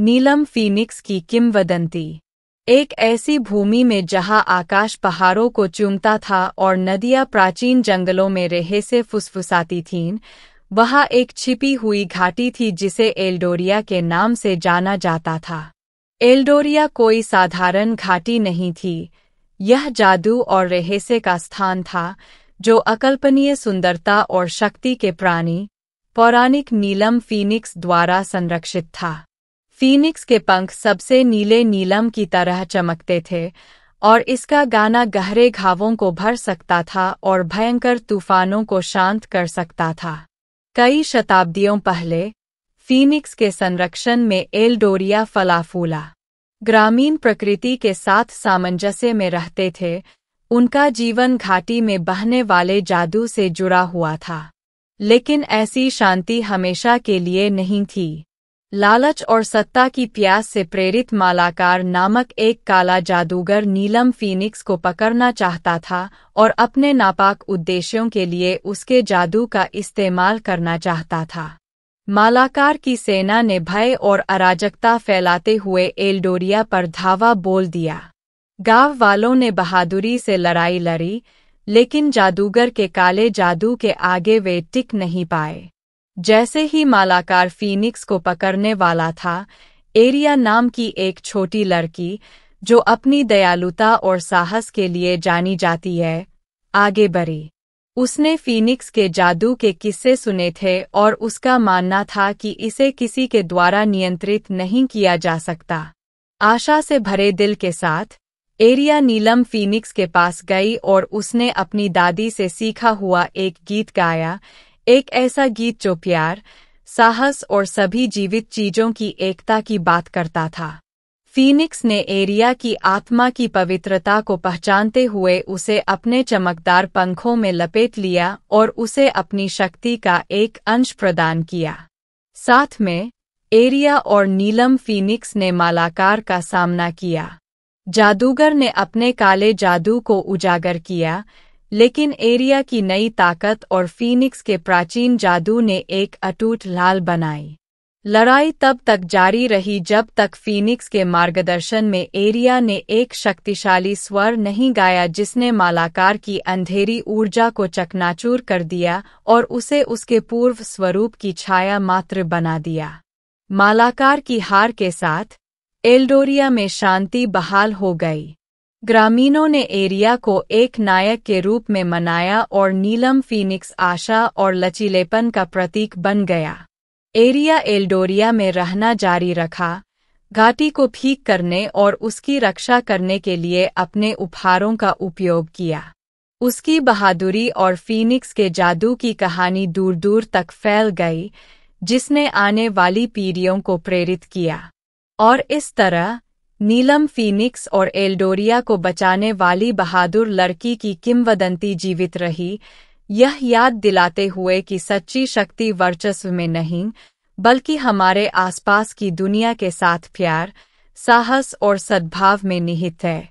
नीलम Phoenix की किंवदंती। एक ऐसी भूमि में जहां आकाश पहाड़ों को चूमता था और नदियां प्राचीन जंगलों में रेहे से फुसफुसाती थीं, वहां एक छिपी हुई घाटी थी जिसे एल्डोरिया के नाम से जाना जाता था। एल्डोरिया कोई साधारण घाटी नहीं थी, यह जादू और रहस्य का स्थान था जो अकल्पनीय सुंदरता और शक्ति के प्राणी, पौराणिक नीलम फीनिक्स द्वारा संरक्षित था। फीनिक्स के पंख सबसे नीले नीलम की तरह चमकते थे और इसका गाना गहरे घावों को भर सकता था और भयंकर तूफानों को शांत कर सकता था। कई शताब्दियों पहले फीनिक्स के संरक्षण में एल्डोरिया फला फूला। ग्रामीण प्रकृति के साथ सामंजस्य में रहते थे, उनका जीवन घाटी में बहने वाले जादू से जुड़ा हुआ था। लेकिन ऐसी शांति हमेशा के लिए नहीं थी। लालच और सत्ता की प्यास से प्रेरित मालाकार नामक एक काला जादूगर नीलम फीनिक्स को पकड़ना चाहता था और अपने नापाक उद्देश्यों के लिए उसके जादू का इस्तेमाल करना चाहता था। मालाकार की सेना ने भय और अराजकता फैलाते हुए एल्डोरिया पर धावा बोल दिया। गांव वालों ने बहादुरी से लड़ाई लड़ी, लेकिन जादूगर के काले जादू के आगे वे टिक नहीं पाए। जैसे ही मालाकार फीनिक्स को पकड़ने वाला था, एरिया नाम की एक छोटी लड़की, जो अपनी दयालुता और साहस के लिए जानी जाती है, आगे बढ़ी। उसने फीनिक्स के जादू के किस्से सुने थे और उसका मानना था कि इसे किसी के द्वारा नियंत्रित नहीं किया जा सकता। आशा से भरे दिल के साथ एरिया नीलम फीनिक्स के पास गई और उसने अपनी दादी से सीखा हुआ एक गीत गाया, एक ऐसा गीत जो प्यार, साहस और सभी जीवित चीजों की एकता की बात करता था। फीनिक्स ने एरिया की आत्मा की पवित्रता को पहचानते हुए उसे अपने चमकदार पंखों में लपेट लिया और उसे अपनी शक्ति का एक अंश प्रदान किया। साथ में एरिया और नीलम फीनिक्स ने मालाकार का सामना किया। जादूगर ने अपने काले जादू को उजागर किया, लेकिन एरिया की नई ताकत और फीनिक्स के प्राचीन जादू ने एक अटूट लाल बनाई। लड़ाई तब तक जारी रही जब तक फीनिक्स के मार्गदर्शन में एरिया ने एक शक्तिशाली स्वर नहीं गाया जिसने मालाकार की अंधेरी ऊर्जा को चकनाचूर कर दिया और उसे उसके पूर्व स्वरूप की छाया मात्र बना दिया। मालाकार की हार के साथ एल्डोरिया में शांति बहाल हो गई। ग्रामीणों ने एरिया को एक नायक के रूप में मनाया और नीलम फीनिक्स आशा और लचीलेपन का प्रतीक बन गया। एरिया एल्डोरिया में रहना जारी रखा, घाटी को ठीक करने और उसकी रक्षा करने के लिए अपने उपहारों का उपयोग किया। उसकी बहादुरी और फीनिक्स के जादू की कहानी दूर दूर तक फैल गई, जिसने आने वाली पीढ़ियों को प्रेरित किया। और इस तरह नीलम फीनिक्स और एल्डोरिया को बचाने वाली बहादुर लड़की की किंवदंती जीवित रही, यह याद दिलाते हुए कि सच्ची शक्ति वर्चस्व में नहीं, बल्कि हमारे आसपास की दुनिया के साथ प्यार, साहस और सद्भाव में निहित है।